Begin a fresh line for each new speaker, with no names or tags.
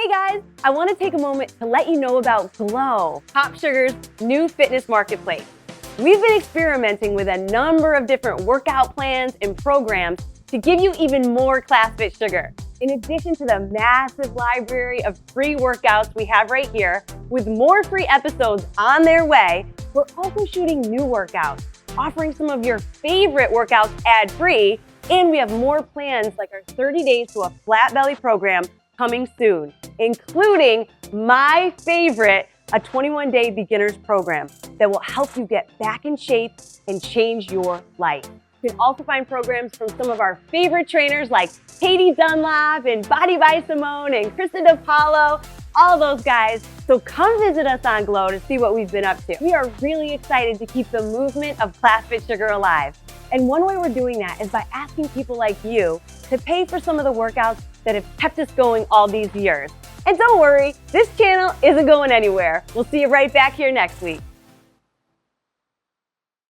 Hey guys, I want to take a moment to let you know about Glow, Top Sugar's new fitness marketplace. We've been experimenting with a number of different workout plans and programs to give you even more ClassFit Sugar. In addition to the massive library of free workouts we have right here, with more free episodes on their way, we're also shooting new workouts, offering some of your favorite workouts ad-free, and we have more plans like our 30 Days to a Flat Belly program coming soon, including my favorite, a 21-day beginners program that will help you get back in shape and change your life. You can also find programs from some of our favorite trainers like Katie Dunlap and Body by Simone and Krista DiPaolo, all those guys. So come visit us on Glow to see what we've been up to. We are really excited to keep the movement of ClassFit Sugar alive. And one way we're doing that is by asking people like you to pay for some of the workouts that have kept us going all these years. And don't worry, this channel isn't going anywhere. We'll see you right back here next week.